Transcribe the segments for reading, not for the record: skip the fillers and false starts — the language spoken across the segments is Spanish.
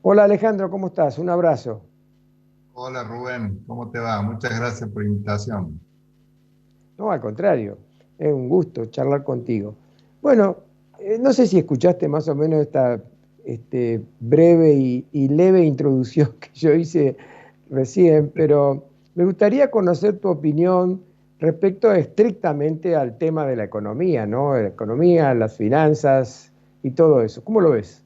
Hola Alejandro, ¿cómo estás? Un abrazo. Hola Rubén, ¿cómo te va? Muchas gracias por la invitación. No, al contrario, es un gusto charlar contigo. Bueno, no sé si escuchaste más o menos esta breve y leve introducción que yo hice recién, pero me gustaría conocer tu opinión respecto estrictamente al tema de la economía, ¿no? La economía, las finanzas y todo eso. ¿Cómo lo ves?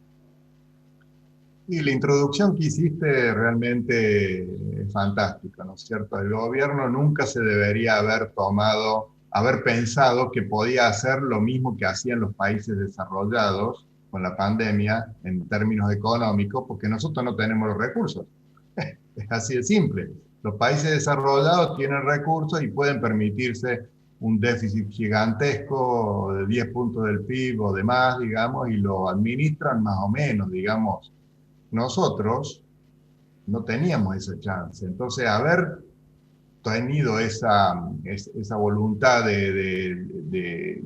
Y la introducción que hiciste realmente es fantástica, ¿no es cierto? El gobierno nunca se debería haber pensado que podía hacer lo mismo que hacían los países desarrollados con la pandemia en términos económicos, porque nosotros no tenemos los recursos. Es así de simple. Los países desarrollados tienen recursos y pueden permitirse un déficit gigantesco de 10 puntos del PIB o de más, digamos, y lo administran más o menos, digamos. Nosotros no teníamos esa chance. Entonces, haber tenido esa voluntad de,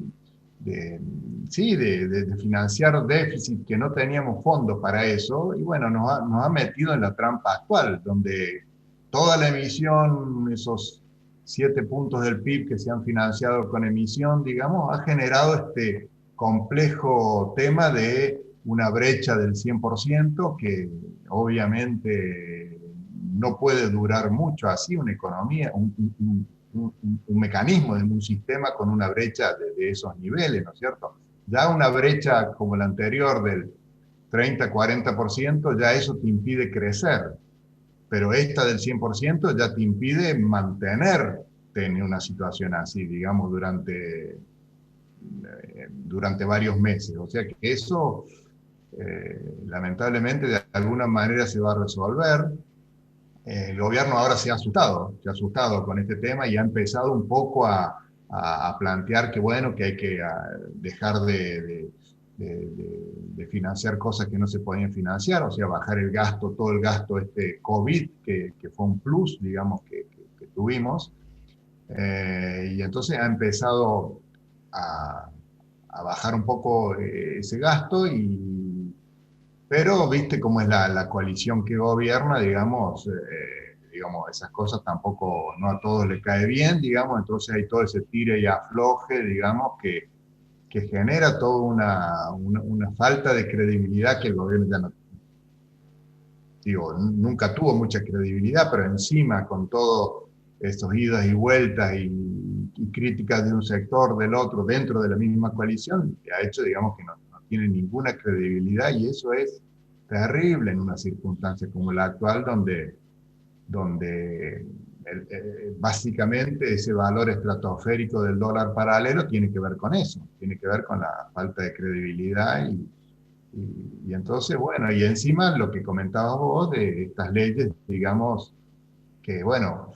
sí, de financiar déficit, que no teníamos fondos para eso, y bueno, nos ha metido en la trampa actual, donde toda la emisión, esos 7 puntos del PIB que se han financiado con emisión, digamos, ha generado este complejo tema de una brecha del 100% que obviamente no puede durar mucho así una economía, un mecanismo de un sistema con una brecha de esos niveles, ¿no es cierto? Ya una brecha como la anterior del 30-40%, ya eso te impide crecer, pero esta del 100% ya te impide mantenerte en una situación así, digamos, durante varios meses. O sea que eso lamentablemente de alguna manera se va a resolver. El gobierno ahora se ha asustado con este tema y ha empezado un poco a plantear que bueno, que hay que dejar de financiar cosas que no se podían financiar, o sea, bajar el gasto, todo el gasto este COVID, que fue un plus, digamos, que tuvimos. Y entonces ha empezado a, a bajar un poco ese gasto pero viste cómo es la coalición que gobierna, digamos, esas cosas tampoco, no a todos les cae bien, digamos, entonces hay todo ese tire y afloje, digamos, que genera toda una falta de credibilidad que el gobierno ya no, digo, nunca tuvo mucha credibilidad, pero encima con todo estos idas y vueltas y críticas de un sector, del otro, dentro de la misma coalición, ha hecho, digamos, que no tiene ninguna credibilidad y eso es terrible en una circunstancia como la actual, donde básicamente ese valor estratosférico del dólar paralelo tiene que ver con eso, tiene que ver con la falta de credibilidad y entonces, bueno, y encima lo que comentabas vos de estas leyes, digamos, que bueno,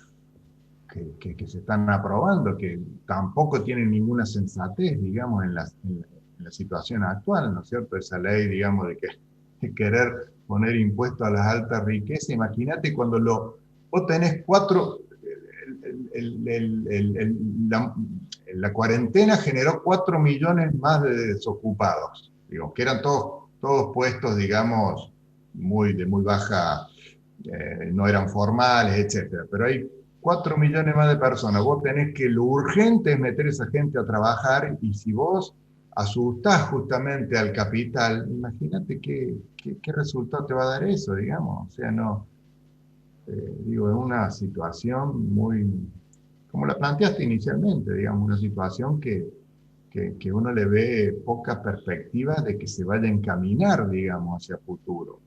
que se están aprobando, que tampoco tienen ninguna sensatez, digamos, en la situación actual, ¿no es cierto? Esa ley, digamos, de querer poner impuestos a las altas riquezas. Imagínate cuando vos tenés la, la cuarentena generó 4 millones más de desocupados, digo, que eran todos puestos, digamos, de muy baja, no eran formales, etcétera. Pero hay 4 millones más de personas. Vos tenés que lo urgente es meter a esa gente a trabajar y si vos asustás justamente al capital, imagínate qué resultado te va a dar eso, digamos. O sea, no, digo, es una situación muy, como la planteaste inicialmente, digamos, una situación que uno le ve pocas perspectivas de que se vaya a encaminar, digamos, hacia futuro.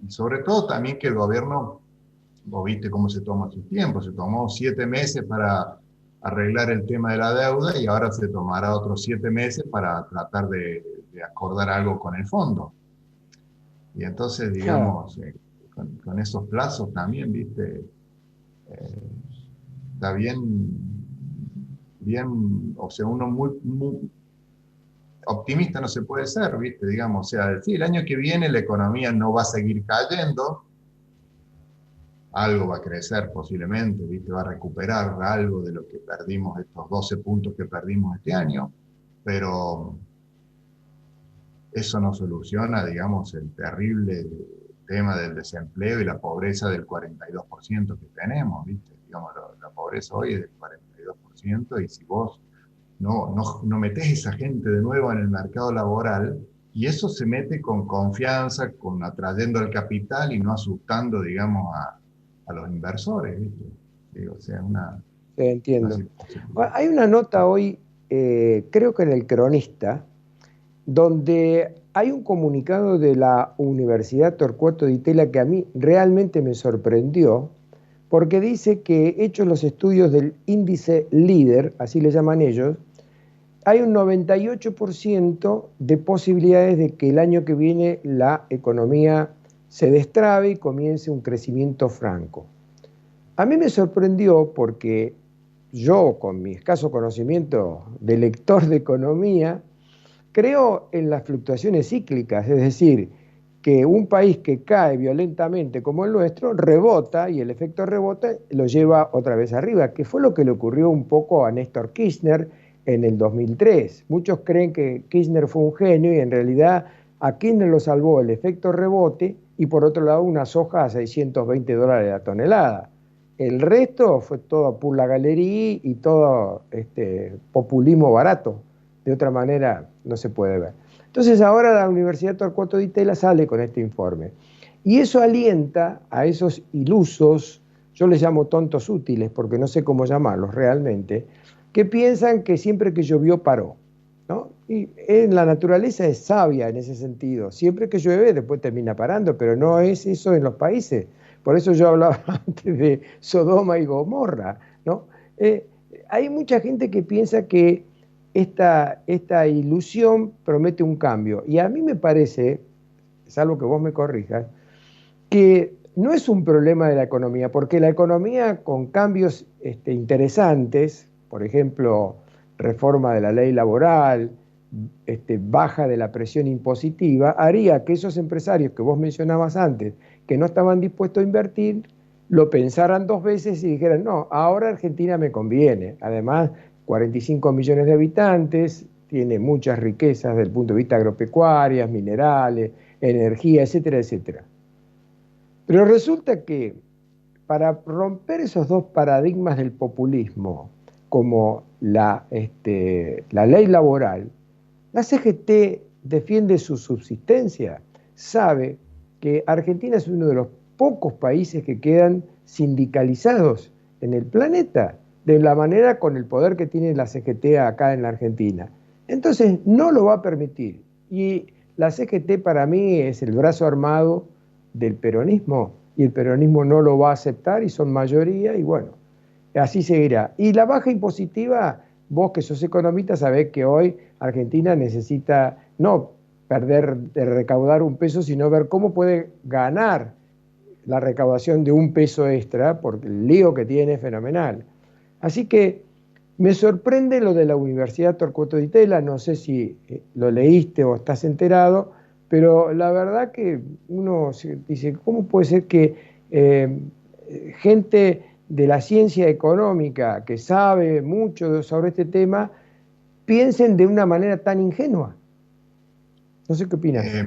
Y sobre todo también que el gobierno, vos viste cómo se toma su tiempo, se tomó 7 meses para arreglar el tema de la deuda y ahora se tomará otros 7 meses para tratar de acordar algo con el fondo. Y entonces, digamos, con esos plazos también, viste, eh, está bien, o sea, uno muy optimista no se puede ser, viste, digamos, o sea, sí, el año que viene la economía no va a seguir cayendo, algo va a crecer posiblemente, ¿viste? Va a recuperar algo de lo que perdimos, estos 12 puntos que perdimos este año, pero eso no soluciona, digamos, el terrible tema del desempleo y la pobreza del 42% que tenemos, ¿viste? Digamos, la pobreza hoy es del 42%, y si vos no metés esa gente de nuevo en el mercado laboral, y eso se mete con confianza, con atrayendo al capital y no asustando, digamos, a los inversores, ¿viste? Digo, o sea, una Entiendo. situación. Hay una nota hoy, creo que en el Cronista, donde hay un comunicado de la Universidad Torcuato Di Tella que a mí realmente me sorprendió, porque dice que hechos los estudios del índice líder, así le llaman ellos, hay un 98% de posibilidades de que el año que viene la economía se destrabe y comience un crecimiento franco. A mí me sorprendió porque yo, con mi escaso conocimiento de lector de economía, creo en las fluctuaciones cíclicas, es decir, que un país que cae violentamente como el nuestro rebota y el efecto rebota lo lleva otra vez arriba, que fue lo que le ocurrió un poco a Néstor Kirchner en el 2003. Muchos creen que Kirchner fue un genio y en realidad a Kirchner lo salvó el efecto rebote y por otro lado una soja a $620 la tonelada. El resto fue todo por la galería y todo populismo barato. De otra manera no se puede ver. Entonces ahora la Universidad Torcuato Di Tella sale con este informe. Y eso alienta a esos ilusos, yo les llamo tontos útiles porque no sé cómo llamarlos realmente, que piensan que siempre que llovió paró, ¿no? Y en la naturaleza es sabia en ese sentido. Siempre que llueve después termina parando, pero no es eso en los países. Por eso yo hablaba antes de Sodoma y Gomorra, ¿no? Eh, Hay mucha gente que piensa que esta ilusión promete un cambio. Y a mí me parece, salvo que vos me corrijas, que no es un problema de la economía, porque la economía con cambios interesantes, por ejemplo, reforma de la ley laboral, baja de la presión impositiva, haría que esos empresarios que vos mencionabas antes, que no estaban dispuestos a invertir, lo pensaran dos veces y dijeran, no, ahora Argentina me conviene. Además, 45 millones de habitantes, tiene muchas riquezas desde el punto de vista agropecuarias, minerales, energía, etcétera, etcétera. Pero resulta que para romper esos dos paradigmas del populismo, como la ley laboral, la CGT defiende su subsistencia, sabe que Argentina es uno de los pocos países que quedan sindicalizados en el planeta, de la manera con el poder que tiene la CGT acá en la Argentina. Entonces no lo va a permitir. Y la CGT para mí es el brazo armado del peronismo y el peronismo no lo va a aceptar y son mayoría y bueno, así seguirá. Y la baja impositiva, vos que sos economista sabés que hoy Argentina necesita no perder de recaudar un peso, sino ver cómo puede ganar la recaudación de un peso extra, porque el lío que tiene es fenomenal. Así que me sorprende lo de la Universidad Torcuato Di Tella, no sé si lo leíste o estás enterado, pero la verdad que uno dice, ¿cómo puede ser que eh, gente de la ciencia económica que sabe mucho sobre este tema piensen de una manera tan ingenua? No sé qué opinas. Eh,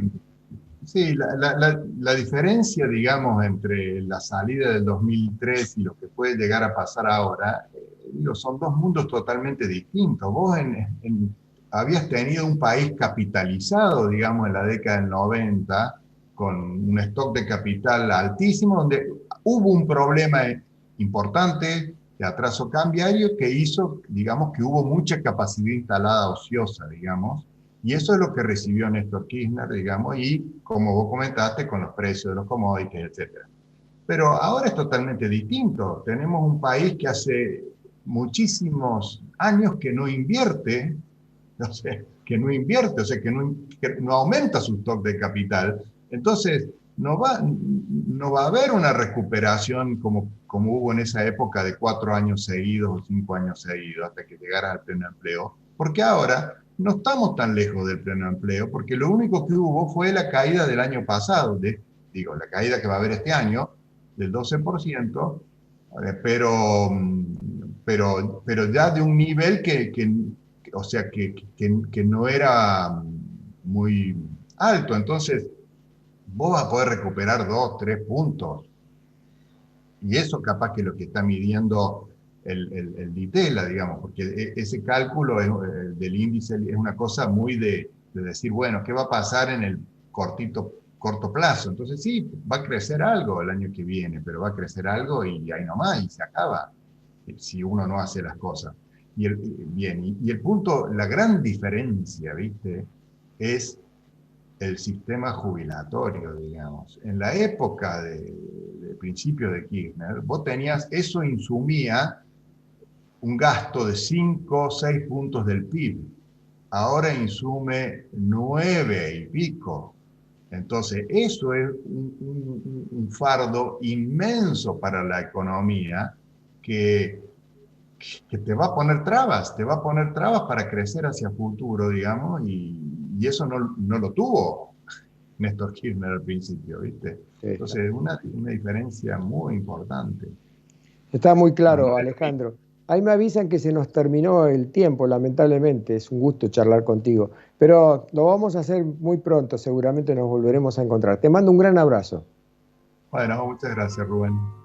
sí, la diferencia, digamos, entre la salida del 2003 y lo que puede llegar a pasar ahora, digo, son dos mundos totalmente distintos. Vos habías tenido un país capitalizado, digamos, en la década del 90, con un stock de capital altísimo, donde hubo un problema importante de atraso cambiario que hizo, digamos, que hubo mucha capacidad instalada ociosa, digamos, y eso es lo que recibió Néstor Kirchner, digamos, y como vos comentaste, con los precios de los commodities, etcétera. Pero ahora es totalmente distinto. Tenemos un país que hace muchísimos años que no invierte, o sea, o sea, que no aumenta su stock de capital. Entonces, no va a haber una recuperación como hubo en esa época de 4 años seguidos o 5 años seguidos hasta que llegara al pleno empleo, porque ahora no estamos tan lejos del pleno empleo, porque lo único que hubo fue la caída del año pasado, la caída que va a haber este año, del 12%, pero ya de un nivel o sea, que no era muy alto. Entonces, vos vas a poder recuperar 2, 3 puntos. Y eso capaz que lo que está midiendo el DITELA, digamos, porque ese cálculo del índice es una cosa muy de decir, bueno, ¿qué va a pasar en el corto plazo? Entonces sí, va a crecer algo el año que viene, pero va a crecer algo y ahí nomás, y se acaba, si uno no hace las cosas. Bien, y el punto, la gran diferencia, ¿viste? Es el sistema jubilatorio, digamos. En la época de principio de Kirchner, vos tenías, eso insumía un gasto de 5 o 6 puntos del PIB. Ahora insume 9 y pico. Entonces, eso es un fardo inmenso para la economía que, que te va a poner trabas para crecer hacia futuro, digamos, y eso no lo tuvo Néstor Kirchner al principio, ¿viste? Está, Entonces, una diferencia muy importante. está muy Bueno, claro, Alejandro. Ahí me avisan que se nos terminó el tiempo, lamentablemente. Es un gusto charlar contigo. Pero lo vamos a hacer muy pronto, seguramente nos volveremos a encontrar. Te mando un gran abrazo. bueno, muchas gracias, Rubén.